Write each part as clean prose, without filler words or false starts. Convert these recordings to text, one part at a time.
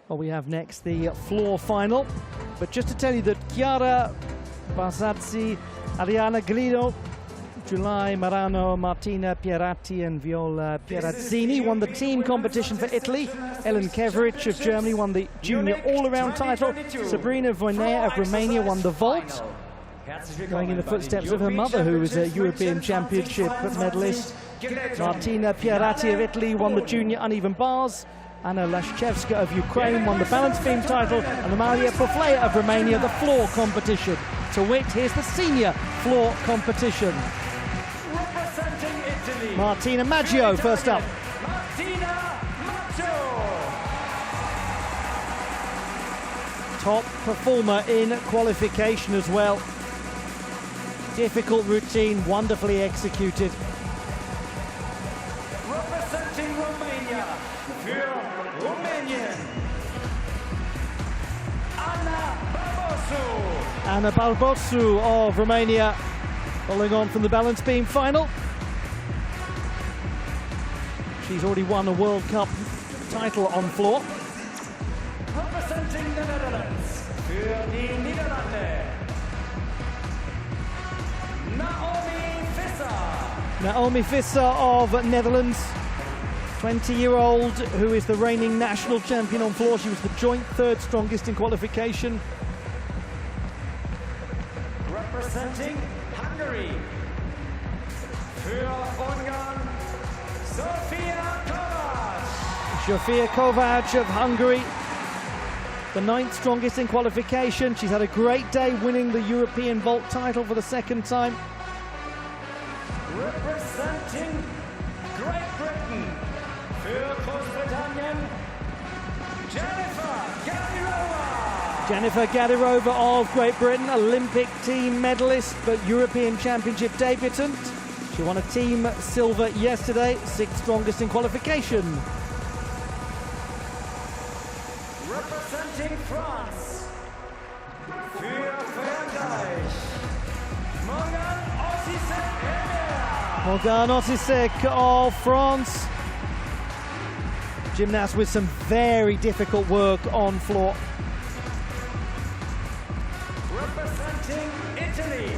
Well, we have next the floor final. But just to tell you that Chiara Barzazzi, Ariana Grillo, Giulia Marano, Martina Pieratti and Viola Pierazzini won the team competition for Italy. Ellen Keverich of Germany won the junior all-around title. Sabrina Voinea of Romania won the vault, going in the footsteps of her mother, who was a European Championship medalist. Martina Pieratti of Italy won the junior uneven bars. Anna Lashchevska of Ukraine won the balance beam title, and Amalia Poflea of Romania the floor competition. To wit, here's the senior floor competition. Representing Italy, Martina Maggio first up. Martina Maggio. Top performer in qualification as well. Difficult routine, wonderfully executed. Representing Romania, für Rumänien, Anna Barbosu of Romania, following on from the balance beam final. She's already won a World Cup title on floor. Representing the Netherlands, für die Niederlande, Naomi Visser of Netherlands, 20-year-old who is the reigning national champion on floor. She was the joint third strongest in qualification. Representing Hungary, für Ungarn, Sofia Kovac. Sofia Kovac of Hungary, the 9th strongest in qualification. She's had a great day, winning the European vault title for the 2nd time. Representing Great Britain, für Großbritannien, Jennifer Gadirova of Great Britain, Olympic team medalist but European Championship debutant. She won a team silver yesterday, 6th strongest in qualification. Representing France, für Frankreich, Morgane Ossisek of France. Gymnast with some very difficult work on floor. Representing Italy,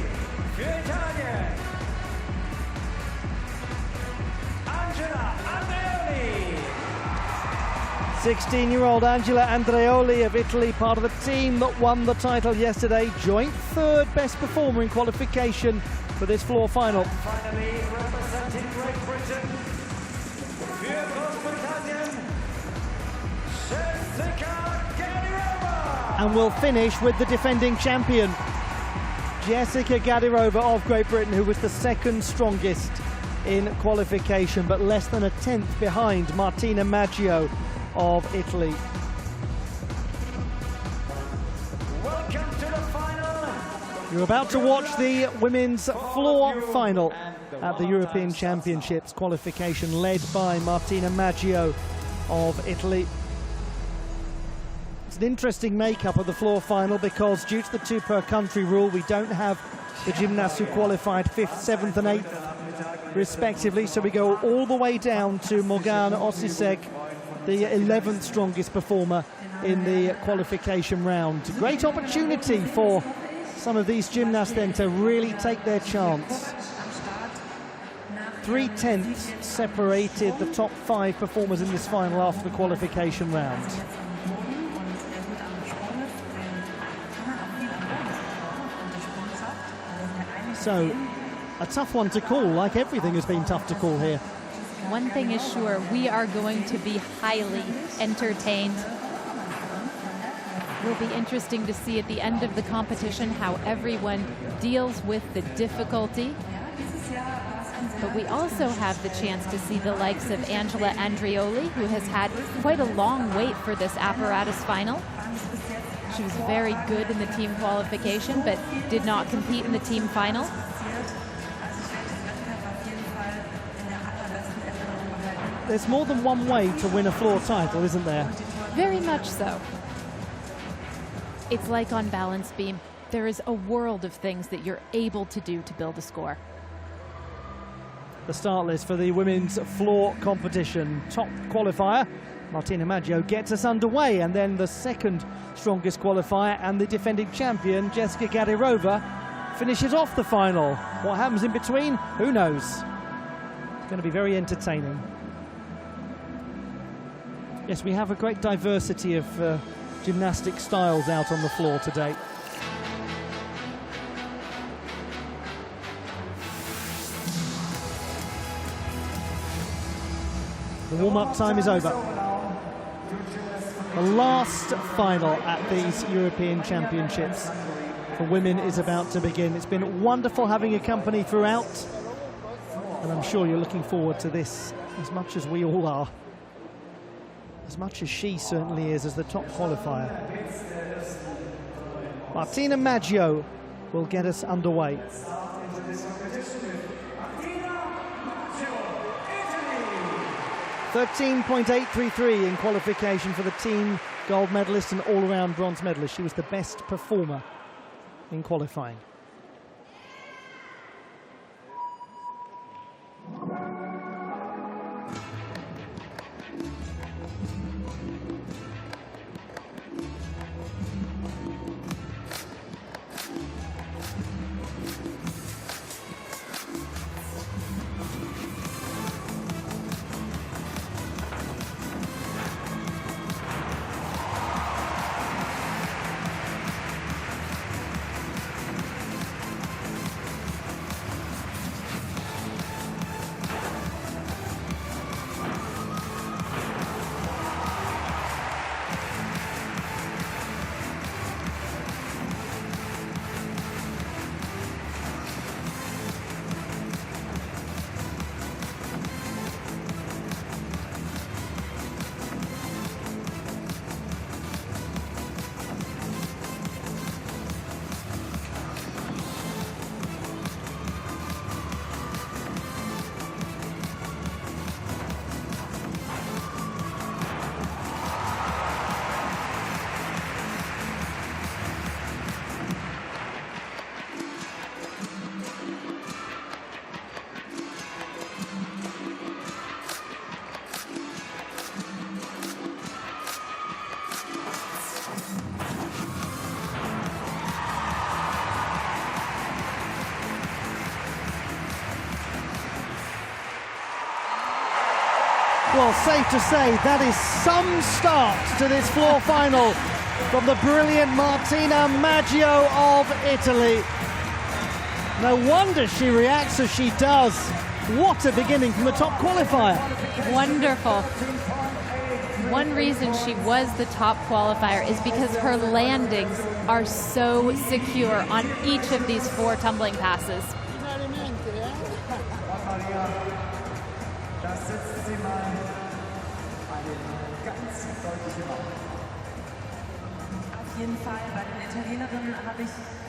für Italien, Angela Andreoli. 16-year-old Angela Andreoli of Italy, part of the team that won the title yesterday. Joint 3rd best performer in qualification for this floor final. And finally, representing Great Britain, für Großbritannien, Jessica Gadirova. And we'll finish with the defending champion, Jessica Gadirova of Great Britain, who was the 2nd strongest in qualification, but less than a 10th behind Martina Maggio of Italy. Welcome to the final. You're about to watch the women's floor final at the European Championships qualification, led by Martina Maggio of Italy. It's an interesting makeup of the floor final because due to the 2 per country rule, we don't have the gymnasts who qualified 5th, 7th and 8th respectively. So we go all the way down to Morgane Ossisek, the 11th strongest performer in the qualification round. Great opportunity for some of these gymnasts then to really take their chance. 3/10 separated the top 5 performers in this final after the qualification round. So, a tough one to call, like everything has been tough to call here. One thing is sure, we are going to be highly entertained. It will be interesting to see at the end of the competition how everyone deals with the difficulty. But we also have the chance to see the likes of Angela Andreoli, who has had quite a long wait for this apparatus final. She was very good in the team qualification, but did not compete in the team final. There's more than one way to win a floor title, isn't there? Very much so. It's like on balance beam. There is a world of things that you're able to do to build a score. The start list for the women's floor competition. Top qualifier, Martina Maggio gets us underway, and then the second strongest qualifier and the defending champion, Jessica Gadirova, finishes off the final. What happens in between? Who knows? It's going to be very entertaining. Yes, we have a great diversity of gymnastic styles out on the floor today. The warm-up time is over. The last final at these European Championships for women is about to begin. It's been wonderful having your company throughout, and I'm sure you're looking forward to this as much as we all are. As much as she certainly is as the top qualifier. Martina Maggio will get us underway. 13.833 in qualification for the team gold medalist and all-around bronze medalist. She was the best performer in qualifying. Well, safe to say that is some start to this floor final from the brilliant Martina Maggio of Italy. No wonder she reacts as she does. What a beginning from the top qualifier. Wonderful. One reason she was the top qualifier is because her landings are so secure on each of these 4 tumbling passes.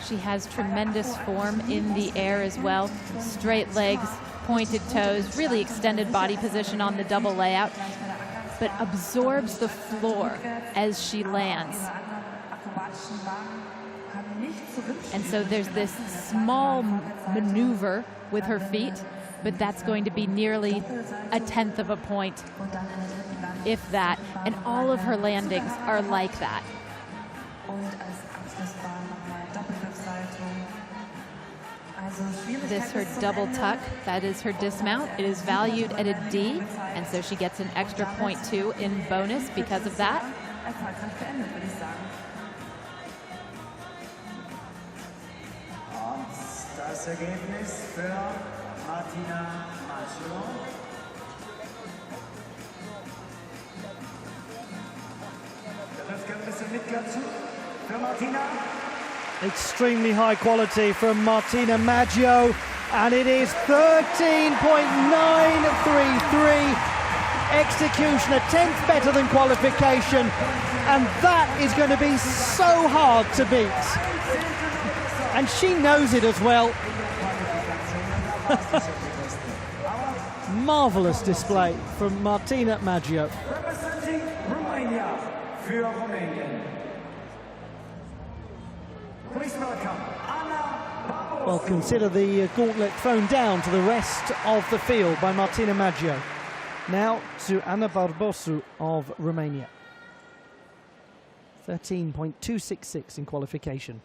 She has tremendous form in the air as well. Straight legs, pointed toes, really extended body position on the double layout, but absorbs the floor as she lands. And so there's this small maneuver with her feet, but that's going to be nearly a 1/10 of a point, if that. And all of her landings are like that. This her double tuck, that is her dismount. It is valued at a D, and so she gets an extra 0.2 in bonus because of that. Das Ergebnis für Martina Maggio. Der läuft ein bisschen mit dazu für Martina. Extremely high quality from Martina Maggio, and it is 13.933. Execution, a 10th better than qualification, and that is going to be so hard to beat. And she knows it as well. Marvellous display from Martina Maggio. Representing Romania für Rumänien. Please welcome Anna. Well, consider the gauntlet thrown down to the rest of the field by Martina Maggio. Now to Ana Barbosu of Romania. 13.266 in qualification.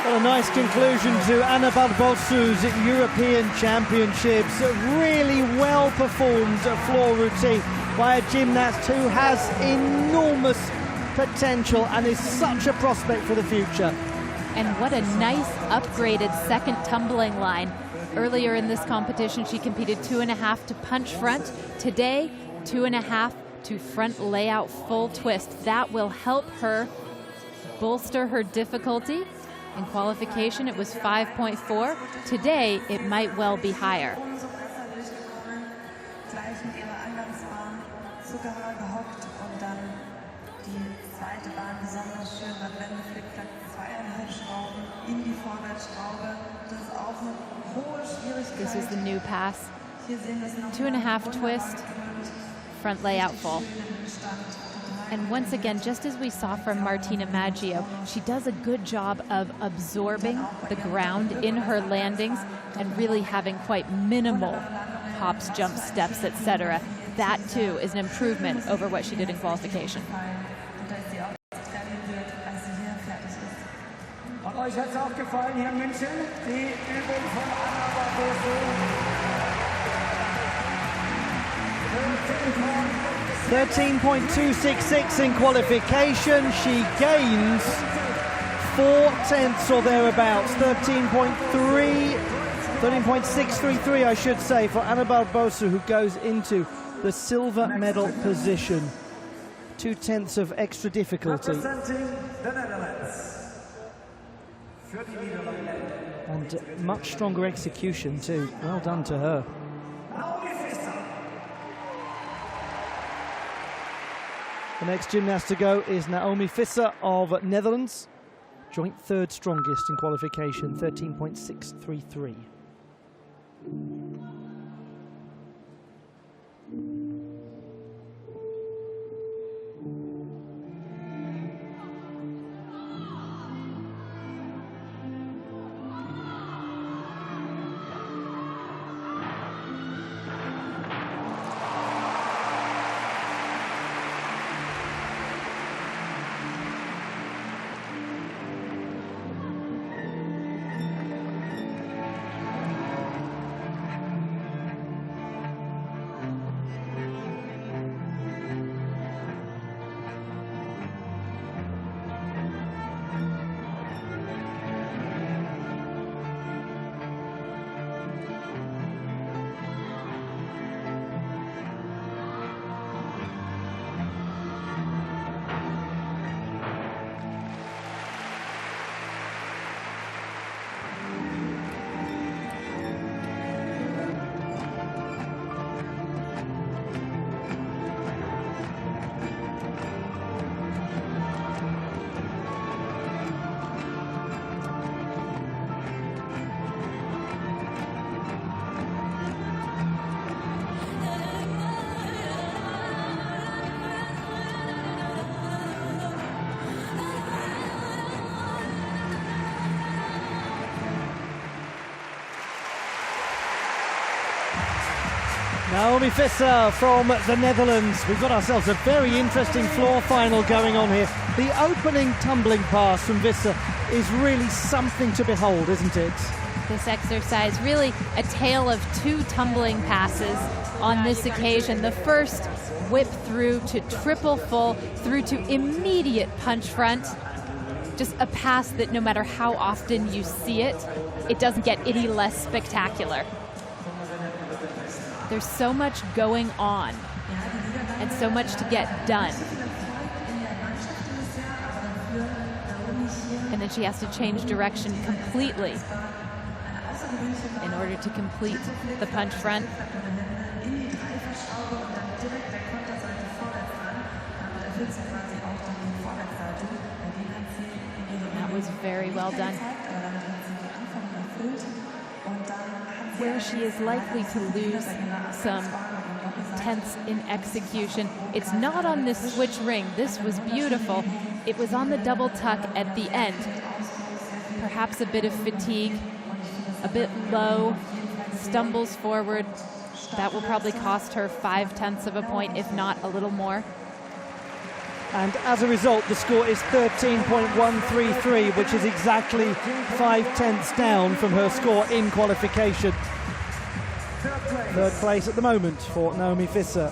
Well, a nice conclusion to Ana Barbosu's European Championships. Really well performed floor routine by a gymnast who has enormous potential and is such a prospect for the future. And what a nice upgraded second tumbling line. Earlier in this competition, she competed 2.5 to punch front. Today, 2.5 to front layout full twist. That will help her bolster her difficulty. In qualification, it was 5.4. Today, it might well be higher. This is the new pass. 2.5 twist, front layout full. And once again, just as we saw from Martina Maggio, she does a good job of absorbing the ground in her landings and really having quite minimal hops, jumps, steps, etc. That too is an improvement over what she did in qualification. Und euch hat's auch gefallen hier in München, die Übung von Ana Barbosu. 13.266 in qualification. She gains 4/10 or thereabouts. 13.633, I should say, for Ana Barbosu, who goes into the silver medal position. 2/10 of extra difficulty. Representing the Netherlands. And much stronger execution too. Well done to her. The next gymnast to go is Naomi Visser of Netherlands. Joint third strongest in qualification, 13.633. Naomi Visser from the Netherlands. We've got ourselves a very interesting floor final going on here. The opening tumbling pass from Visser is really something to behold, isn't it? This exercise, really a tale of two tumbling passes on this occasion. The first whip through to triple full, through to immediate punch front. Just a pass that no matter how often you see it, it doesn't get any less spectacular. There's so much going on and so much to get done. And then she has to change direction completely in order to complete the punch front. That was very well done. Where she is likely to lose some tenths in execution, it's not on this switch ring. This was beautiful. It was on the double tuck at the end. Perhaps a bit of fatigue, a bit low, stumbles forward. That will probably cost her 5/10 of a point, if not a little more. And as a result, the score is 13.133, which is exactly 5/10 down from her score in qualification. Third place at the moment for Naomi Visser.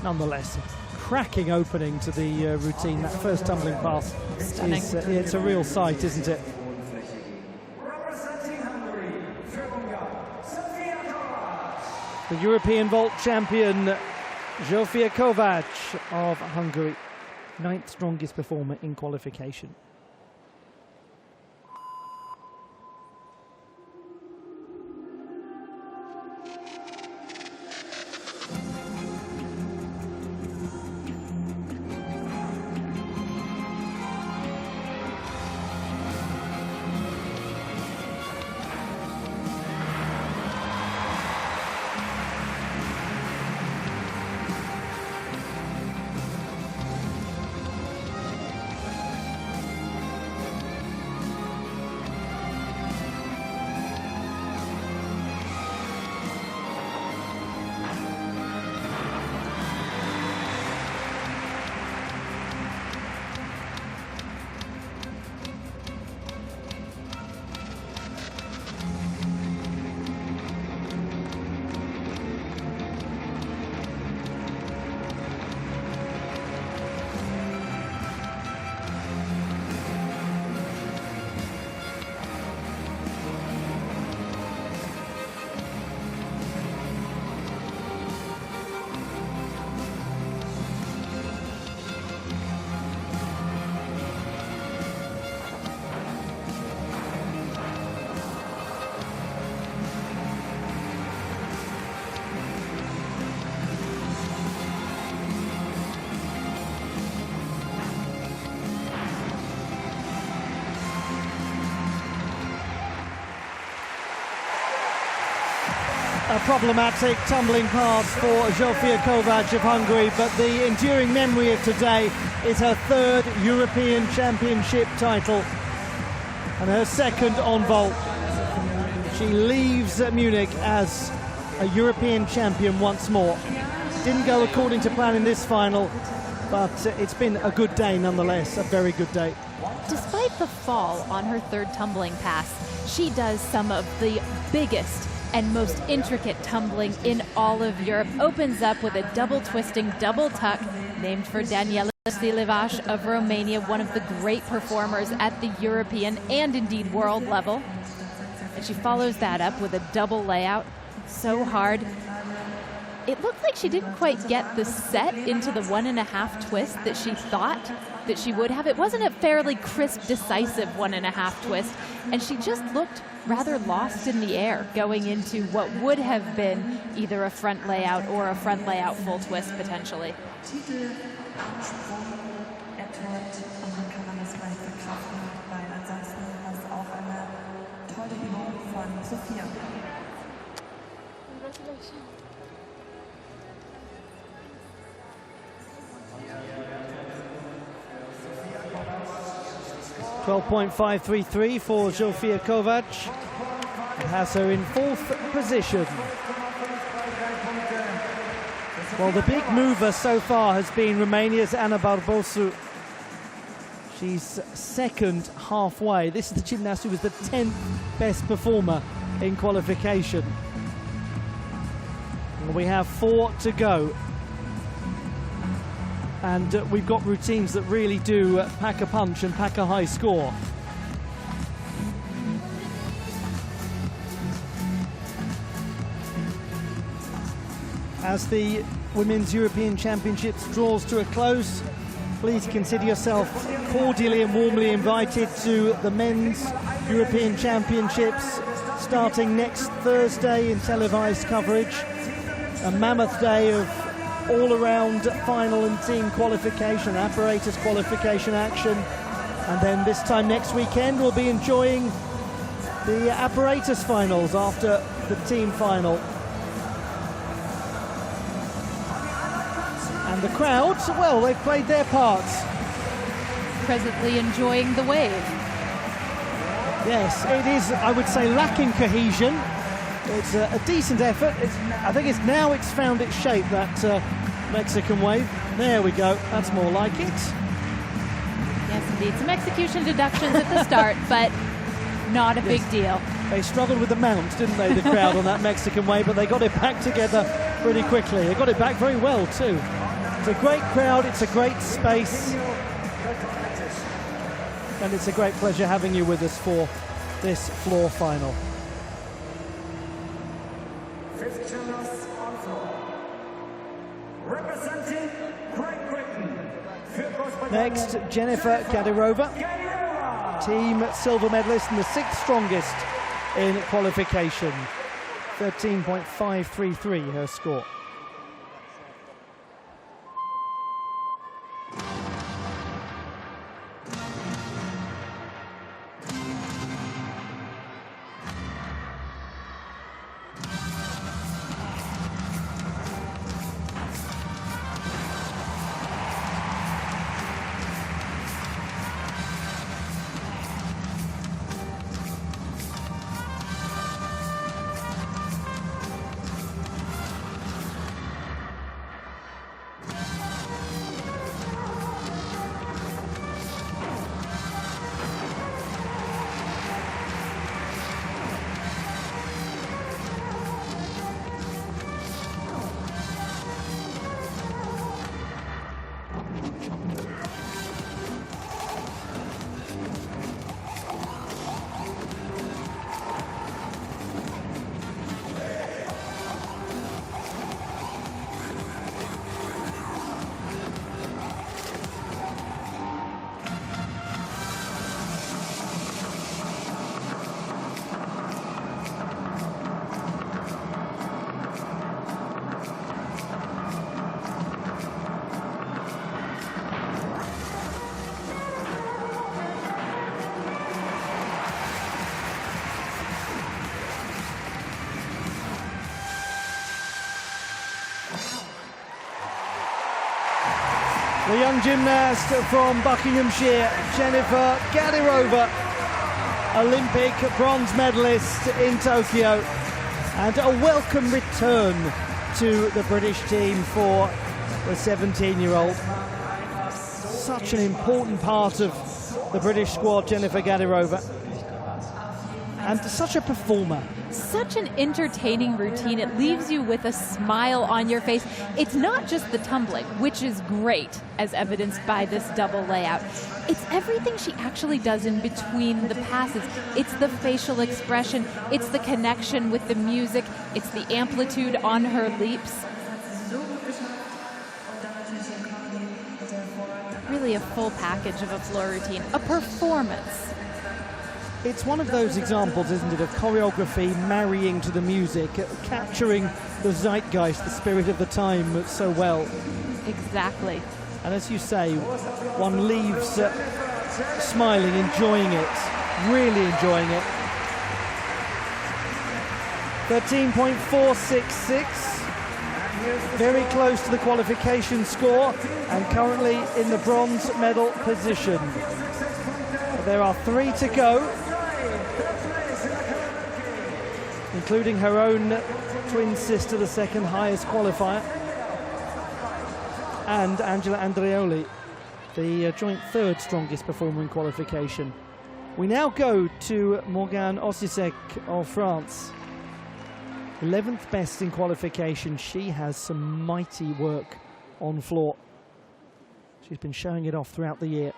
Nonetheless, cracking opening to the routine. That first tumbling pass is it's a real sight, isn't it? The European vault champion, Zsofia Kovács of Hungary, 9th strongest performer in qualification. A problematic tumbling pass for Zsofia Kovács of Hungary, but the enduring memory of today is her third European Championship title and her second on vault. She leaves Munich as a European champion once more. Didn't go according to plan in this final, but it's been a good day nonetheless, a very good day. Despite the fall on her third tumbling pass, she does some of the biggest and most intricate tumbling in all of Europe. Opens up with a double twisting, double tuck, named for Daniela Silevaș of Romania, one of the great performers at the European and indeed world level. And she follows that up with a double layout, so hard. It looked like she didn't quite get the set into the 1.5 twist that she thought that she would have. It wasn't a fairly crisp, decisive 1.5 twist, and she just looked rather lost in the air going into what would have been either a front layout or a front layout full twist potentially. Congratulations. 12.533 for Zsofia Kovács. It has her in 4th position. Well, the big mover so far has been Romania's Ana Barbosu. She's second halfway. This is the gymnast who was the 10th best performer in qualification. And we have 4 to go. And we've got routines that really do pack a punch and pack a high score. As the Women's European Championships draws to a close, please consider yourself cordially and warmly invited to the Men's European Championships starting next Thursday in televised coverage. A mammoth day of all-around final and team qualification, apparatus qualification action. And then this time next weekend we'll be enjoying the apparatus finals after the team final. And the crowds, well, they've played their parts. Presently enjoying the wave. Yes, it is, I would say, lacking cohesion. It's a decent effort. I think it's found its shape, that Mexican wave. There we go, that's more like it. Yes, indeed. Some execution deductions at the start, but not a big deal. They struggled with the mount, didn't they, the crowd on that Mexican wave, but they got it back together pretty quickly. They got it back very well, too. It's a great crowd, it's a great space, and it's a great pleasure having you with us for this floor final. Representing Great Britain. Next, Jennifer Gadirova, team silver medalist and the 6th strongest in qualification. 13.533 her score. The young gymnast from Buckinghamshire, Jennifer Gadirova, Olympic bronze medalist in Tokyo, and a welcome return to the British team for the 17-year-old. Such an important part of the British squad, Jennifer Gadirova, and such a performer. Such an entertaining routine. It leaves you with a smile on your face. It's not just the tumbling, which is great, as evidenced by this double layout. It's everything she actually does in between the passes. It's the facial expression. It's the connection with the music. It's the amplitude on her leaps. Really a full package of a floor routine, a performance. It's one of those examples, isn't it, of choreography marrying to the music, capturing the zeitgeist, the spirit of the time so well. Exactly. And as you say, one leaves smiling, enjoying it, really enjoying it. 13.466, very close to the qualification score, and currently in the bronze medal position. There are 3 to go, including her own twin sister, the second highest qualifier. and Angela Andreoli, the joint third strongest performer in qualification. We now go to Morgane Ossisek of France. 11th best in qualification. She has some mighty work on floor. She's been showing it off throughout the year.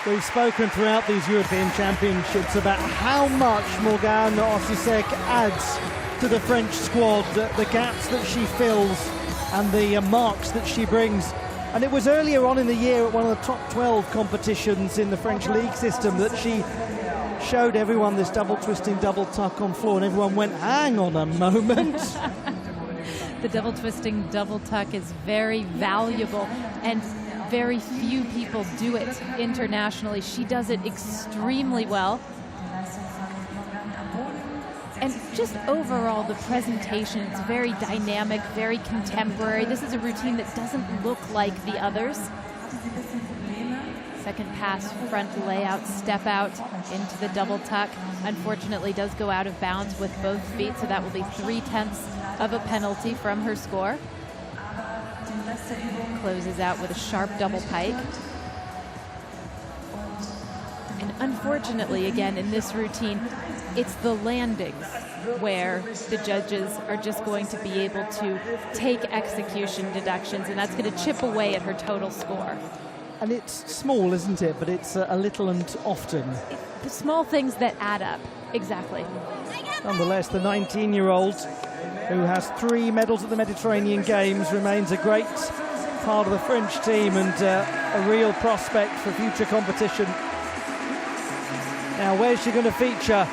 We've spoken throughout these European Championships about how much Morgane Ossisek adds to the French squad, the gaps that she fills and the marks that she brings. And it was earlier on in the year at one of the top 12 competitions in the French league system that she showed everyone this double twisting, double tuck on floor, and everyone went, hang on a moment. The double twisting, double tuck is very valuable, and very few people do it internationally. She does it extremely well. And just overall, the presentation, it's very dynamic, very contemporary. This is a routine that doesn't look like the others. Second pass, front layout, step out into the double tuck. Unfortunately, does go out of bounds with both feet, so that will be 3/10 of a penalty from her score. Closes out with a sharp double pike. And unfortunately, again, in this routine, it's the landings where the judges are just going to be able to take execution deductions, and that's going to chip away at her total score. And it's small, isn't it? But it's a little and often. The small things that add up, exactly. Nonetheless, the 19-year-old, who has 3 medals at the Mediterranean Games, remains a great part of the French team and a real prospect for future competition. Now, where's she going to feature?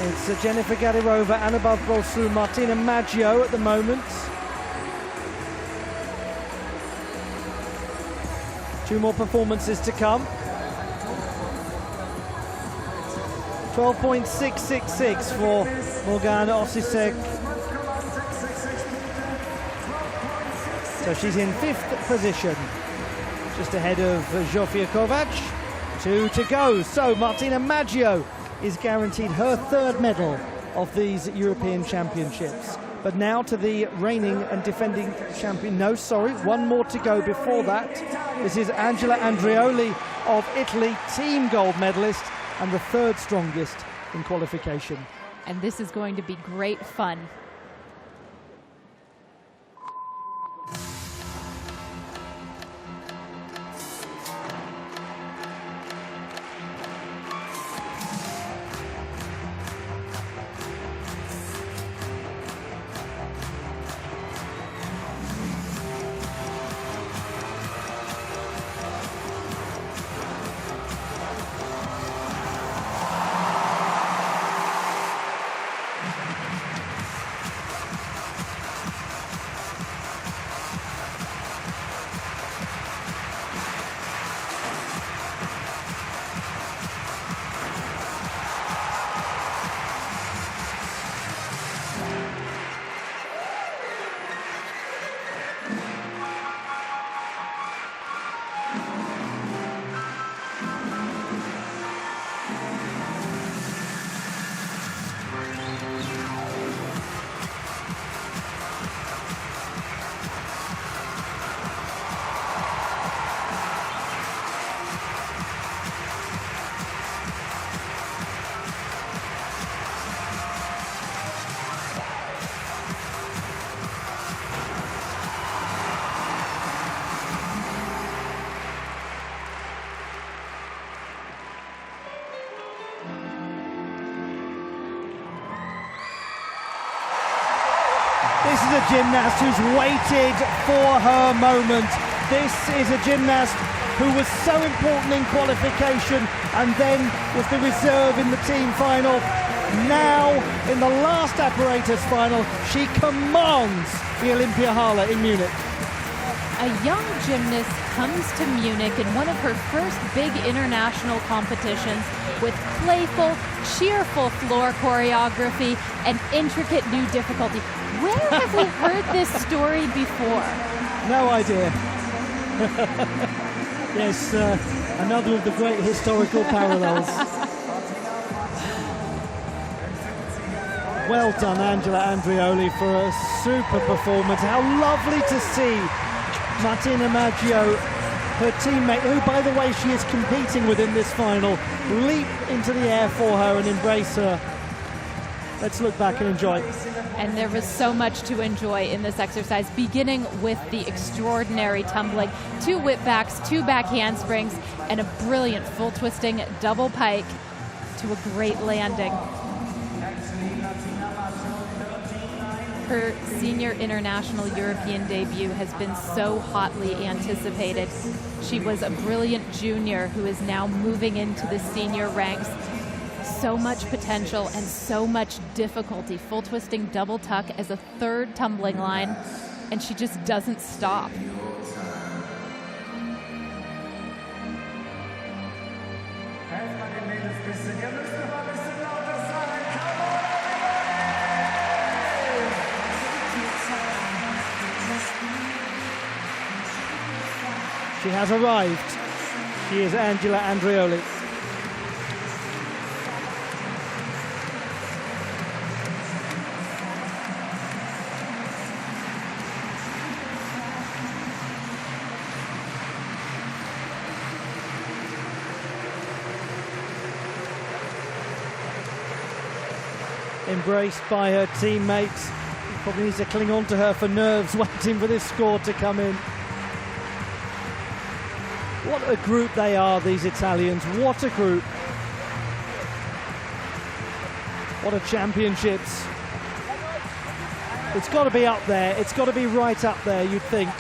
It's Jennifer Gadirova, Annabelle Bossou, Martina Maggio at the moment. 2 more performances to come. 12.666 for Morgane Ossisek. So she's in 5th position, just ahead of Zsofia Kovac. 2 to go. So Martina Maggio is guaranteed her 3rd medal of these European Championships. But now to the reigning and defending champion. No, sorry, 1 more to go before that. This is Angela Andreoli of Italy, team gold medalist and the 3rd strongest in qualification. And this is going to be great fun. This is a gymnast who's waited for her moment. This is a gymnast who was so important in qualification and then was the reserve in the team final. Now, in the last apparatus final, she commands the Olympiahalle in Munich. A young gymnast comes to Munich in one of her first big international competitions with playful, cheerful floor choreography and intricate new difficulty. Where have we heard this story before? No idea. Yes, another of the great historical parallels. Well done, Angela Andreoli, for a super performance. How lovely to see Martina Maggio, her teammate, who, by the way, she is competing with in this final, leap into the air for her and embrace her. Let's look back and enjoy. And there was so much to enjoy in this exercise, beginning with the extraordinary tumbling, 2 whipbacks, 2 back handsprings, and a brilliant full twisting double pike to a great landing. Her senior international European debut has been so hotly anticipated. She was a brilliant junior who is now moving into the senior ranks. So much potential and so much difficulty. Full twisting double tuck as a 3rd tumbling line, and she just doesn't stop. She has arrived. She is Angela Andreoli. Embraced by her teammates. Probably needs to cling on to her for nerves, waiting for this score to come in. What a group they are, these Italians. What a group. What a championships. It's got to be up there. It's got to be right up there, you'd think.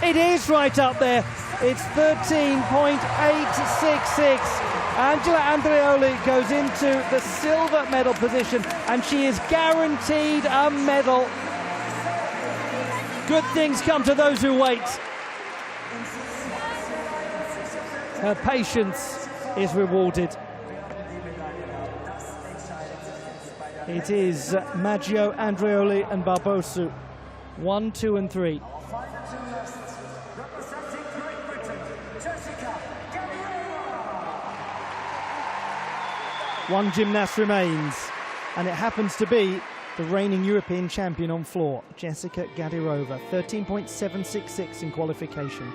It is right up there. It's 13.866. Angela Andreoli goes into the silver medal position, and she is guaranteed a medal. Good things come to those who wait. Her patience is rewarded. It is Maggio, Andreoli and Barbosu. 1, 2 and 3. One gymnast remains, and it happens to be the reigning European champion on floor, Jessica Gadirova, 13.766 in qualification.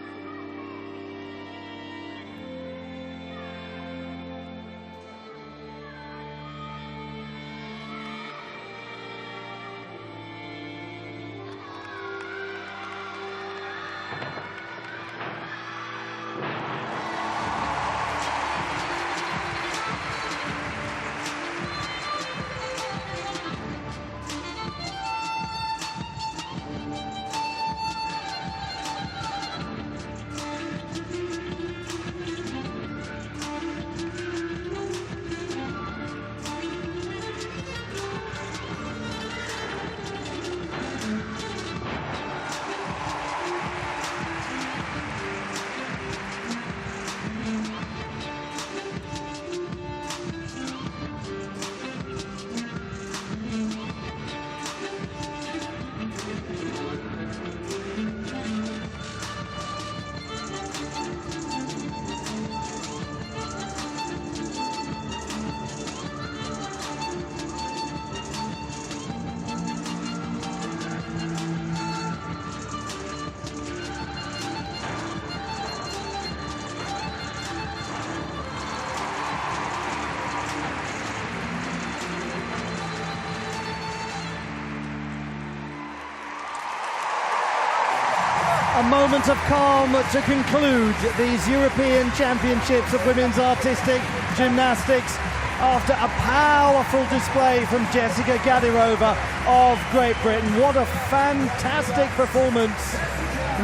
A moment of calm to conclude these European Championships of Women's Artistic Gymnastics. after a powerful display from Jessica Gadirova of Great Britain. What a fantastic performance.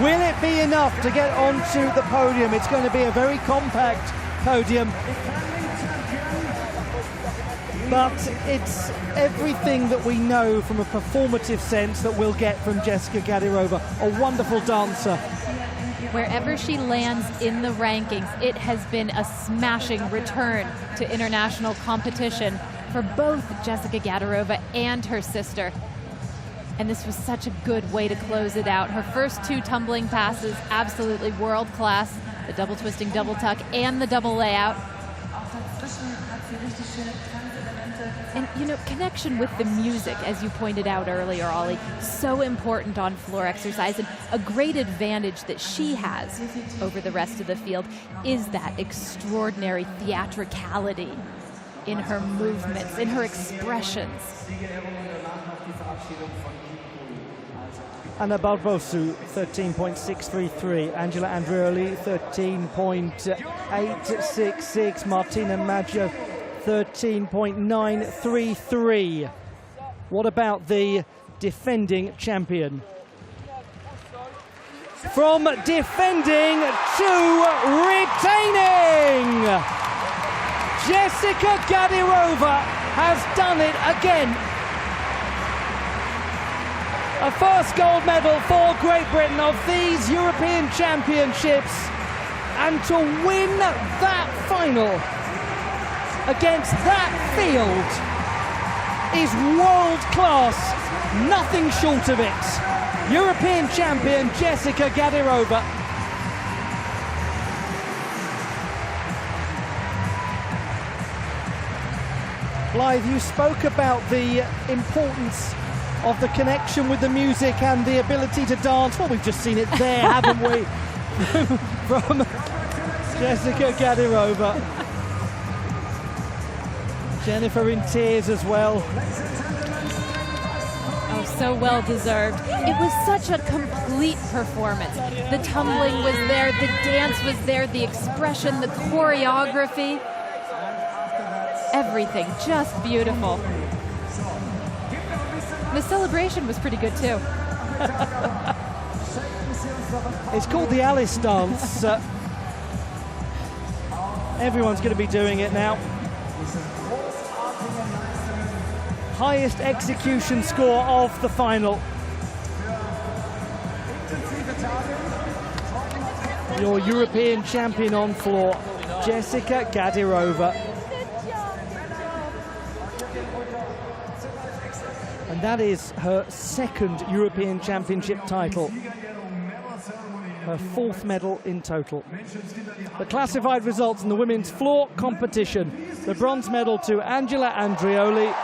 Will it be enough to get onto the podium? It's going to be a very compact podium, but it's everything that we know from a performative sense that we'll get from Jessica Gadirova, a wonderful dancer. Wherever she lands in the rankings, it has been a smashing return to international competition for both Jessica Gadirova and her sister. And this was such a good way to close it out. Her first 2 tumbling passes, absolutely world class. The double twisting double tuck and the double layout. And, you know, connection with the music, as you pointed out earlier, Ollie, so important on floor exercise. And a great advantage that she has over the rest of the field is that extraordinary theatricality in her movements, in her expressions. Anna Barbosu, 13.633. Angela Andreoli, 13.866. Martina Maggio, 13.933. What about the defending champion? From defending to retaining! Jessica Gadirova has done it again. A first gold medal for Great Britain of these European Championships, and to win that final against that field is world class, nothing short of it. European champion Jessica Gadirova. Blythe, you spoke about the importance of the connection with the music and the ability to dance. Well, we've just seen it there, haven't we? From Jessica Gadirova. Jennifer in tears as well. Oh, so well deserved. It was such a complete performance. The tumbling was there, the dance was there, the expression, the choreography. Everything just beautiful. The celebration was pretty good too. It's called the Alice dance. Everyone's going to be doing it now. Highest execution score of the final. Your European champion on floor, Jessica Gadirova. And that is her second European Championship title. Her 4th medal in total. The classified results in the women's floor competition. The bronze medal to Angela Andreoli.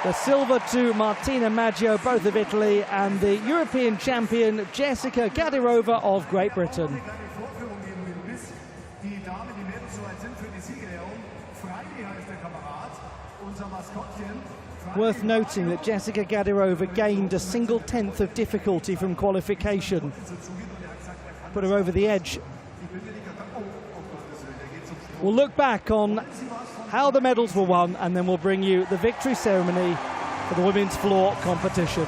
The silver to Martina Maggio, both of Italy. And the European champion, Jessica Gadirova of Great Britain. Worth noting that Jessica Gadirova gained a single 10th of difficulty from qualification. Put her over the edge. We'll look back on how the medals were won, and then we'll bring you the victory ceremony for the women's floor competition.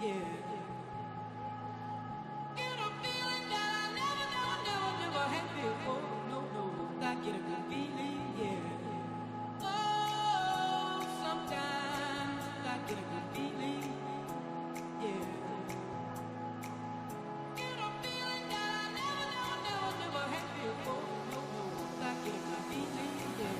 yeah. Get a feeling that I never had before. No, I get a good feeling, yeah. Oh, sometimes I get a good feeling, yeah. Get a feeling that I never had before. No, I get a good feeling, yeah.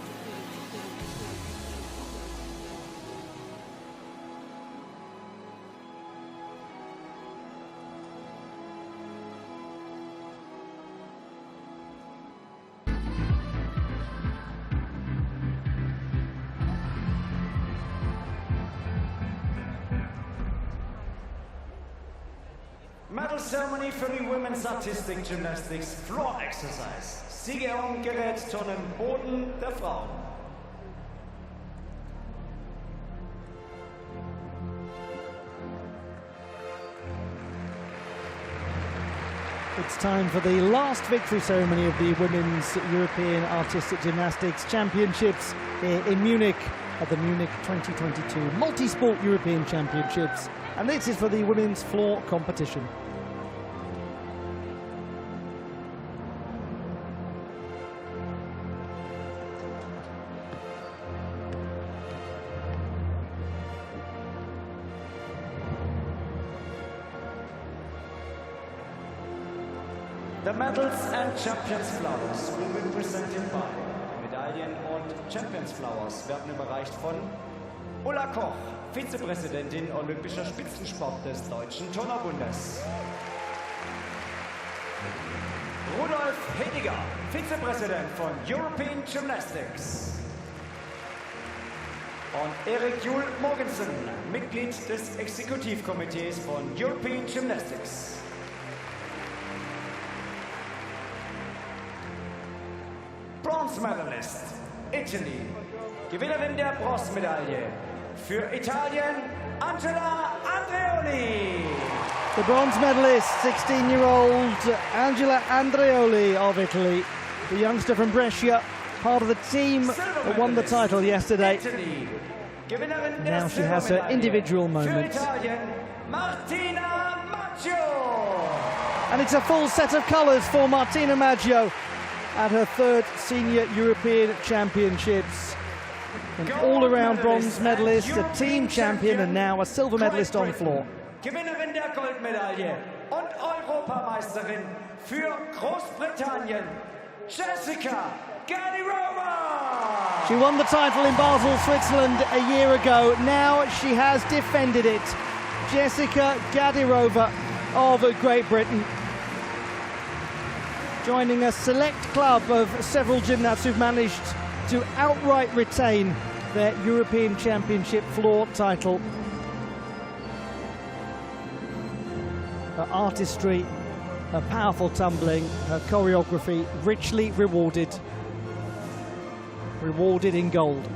Medal ceremony für die Women's Artistic Gymnastics Floor Exercise. Siegerehrung Gerät Turnen Boden der Frauen. It's time for the last victory ceremony of the Women's European Artistic Gymnastics Championships here in Munich at the Munich 2022 Multi-Sport European Championships. And this is for the women's floor competition. The medals and Champions Flowers will be presented by. Medaillen und Champions Flowers werden überreicht von Ulla Koch, Vizepräsidentin Olympischer Spitzensport des Deutschen Turnerbundes. Rudolf Hediger, Vizepräsident von European Gymnastics. Und Erik Juhl Morgensen, Mitglied des Exekutivkomitees von European Gymnastics. Bronze Medalist, Italy. Gewinnerin der Bronzemedaille für Italien, Angela Andreoli. The bronze medalist, 16-year-old Angela Andreoli of Italy, the youngster from Brescia, part of the team that won the title yesterday. Now she has her individual moment. Martina Maggio. And it's a full set of colours for Martina Maggio at her third senior European Championships. An all-around bronze medalist, a team champion, and now a silver medalist on floor. Gewinnerin der Goldmedaille und Europameisterin für Großbritannien, Jessica Gadirova. She won the title in Basel, Switzerland a year ago. Now she has defended it. Jessica Gadirova of Great Britain, joining a select club of several gymnasts who've managed to outright retain their European Championship floor title. Her artistry, her powerful tumbling, her choreography richly rewarded in gold.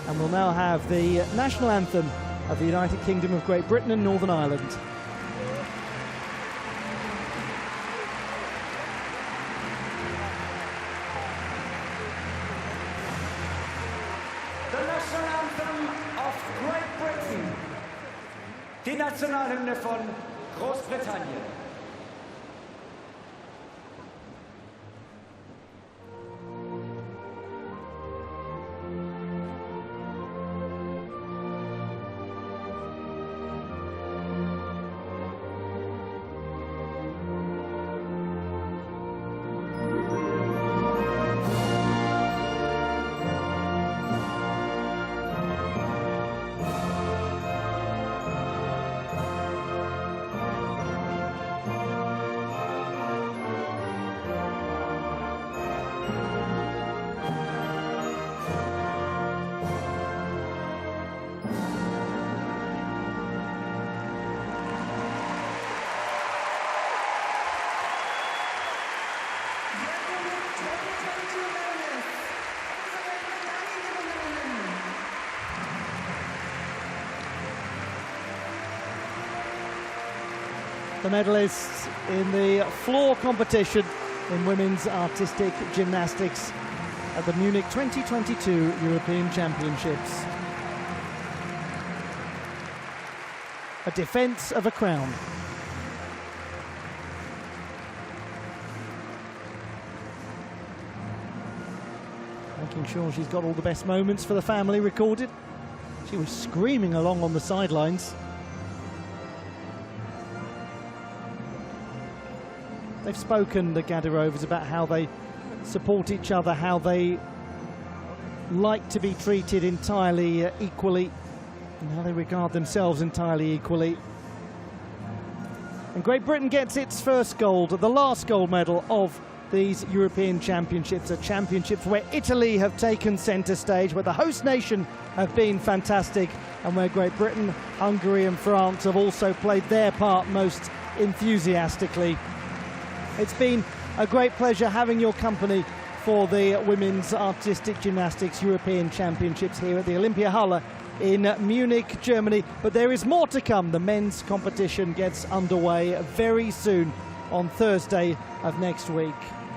And we'll now have the national anthem of the United Kingdom of Great Britain and Northern Ireland. The national anthem of Great Britain. Die Nationalhymne von Großbritannien. The medalists in the floor competition in women's artistic gymnastics at the Munich 2022 European Championships. A defence of a crown. Making sure she's got all the best moments for the family recorded. She was screaming along on the sidelines. They've spoken, the Gadirovas, about how they support each other, how they like to be treated entirely equally, and how they regard themselves entirely equally. And Great Britain gets its first gold, the last gold medal of these European Championships, a championships where Italy have taken centre stage, where the host nation have been fantastic, and where Great Britain, Hungary and France have also played their part most enthusiastically. It's been a great pleasure having your company for the Women's Artistic Gymnastics European Championships here at the Olympiahalle in Munich, Germany. But there is more to come. The men's competition gets underway very soon on Thursday of next week.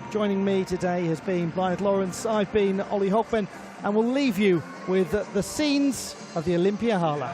Joining me today has been Blythe Lawrence, I've been Ollie Hochman, and we'll leave you with the scenes of the Olympiahalle.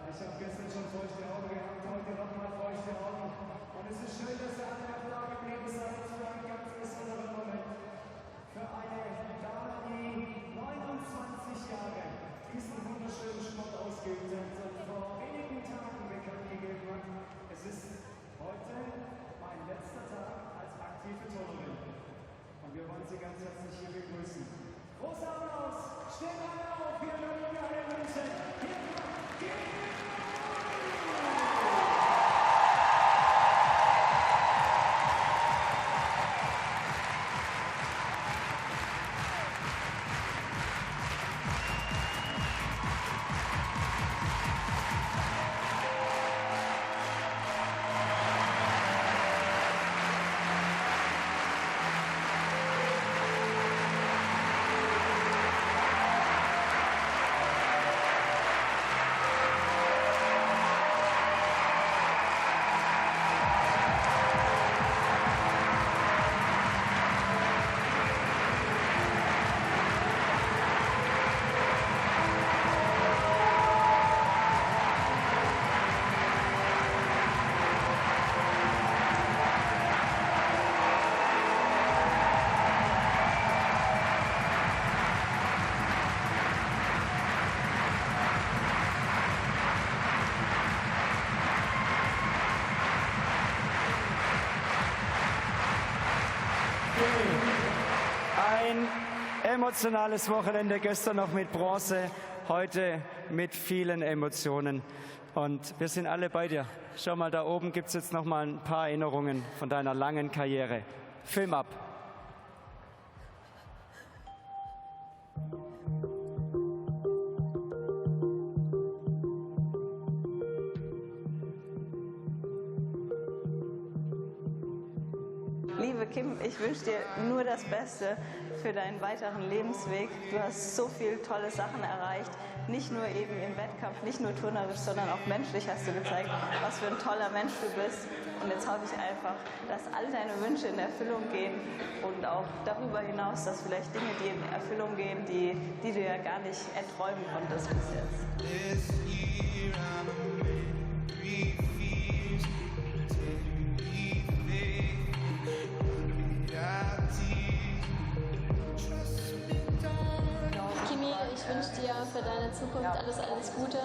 Ich habe gestern schon feuchte Augen gehabt, heute nochmal feuchte Augen. Und es ist schön, dass ihr alle da geblieben seid für einen ganz besonderen Moment. Für eine Dame, die 29 Jahre diesen wunderschönen Sport ausgeübt hat und vor wenigen Tagen bekannt gegeben hat. Es ist heute mein letzter Tag als aktive Turnerin. Und wir wollen Sie ganz herzlich hier begrüßen. Großer Applaus! Steht alle auf! Wir wollen alle Menschen! Ein emotionales Wochenende, gestern noch mit Bronze, heute mit vielen Emotionen. Und wir sind alle bei dir. Schau mal, da oben gibt es jetzt noch mal ein paar Erinnerungen von deiner langen Karriere. Film ab. Liebe Kim, ich wünsche dir nur das Beste für deinen weiteren Lebensweg. Du hast so viele tolle Sachen erreicht, nicht nur eben im Wettkampf, nicht nur turnerisch, sondern auch menschlich hast du gezeigt, was für ein toller Mensch du bist. Und jetzt hoffe ich einfach, dass all deine Wünsche in Erfüllung gehen und auch darüber hinaus, dass vielleicht Dinge, die in Erfüllung gehen, die du ja gar nicht erträumen konntest bis jetzt. Ich wünsche dir für deine Zukunft alles Gute.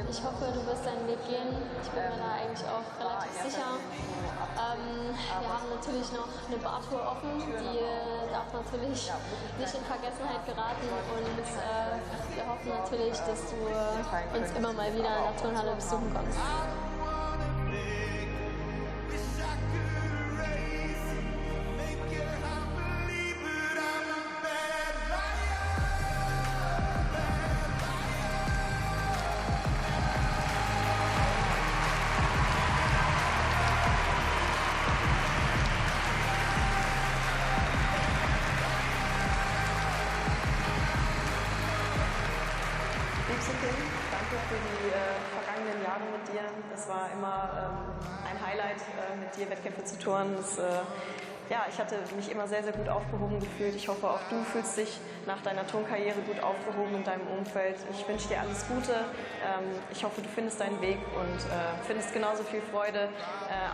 Ich hoffe, du wirst deinen Weg gehen. Ich bin mir da eigentlich auch relativ sicher. Wir haben natürlich noch eine Bartour offen, die darf natürlich nicht in Vergessenheit geraten. Und wir hoffen natürlich, dass du uns immer mal wieder in der Turnhalle besuchen kommst. liebste Kim, danke für die vergangenen Jahre mit dir. Es war immer ein Highlight, mit dir Wettkämpfe zu turnen. Ja, ich hatte mich immer sehr, sehr gut aufgehoben gefühlt. Ich hoffe, auch du fühlst dich nach deiner Turnkarriere gut aufgehoben in deinem Umfeld. Ich wünsche dir alles Gute. Ich hoffe, du findest deinen Weg und findest genauso viel Freude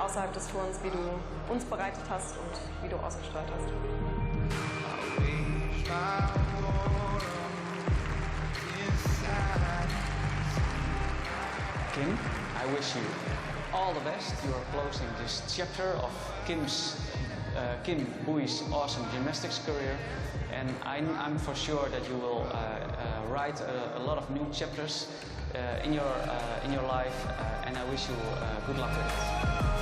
außerhalb des Turns, wie du uns bereitet hast und wie du ausgestrahlt hast. Kim, I wish you all the best. You are closing this chapter of Kim Buy's awesome gymnastics career, and I'm for sure that you will write a lot of new chapters in your life, and I wish you good luck with it.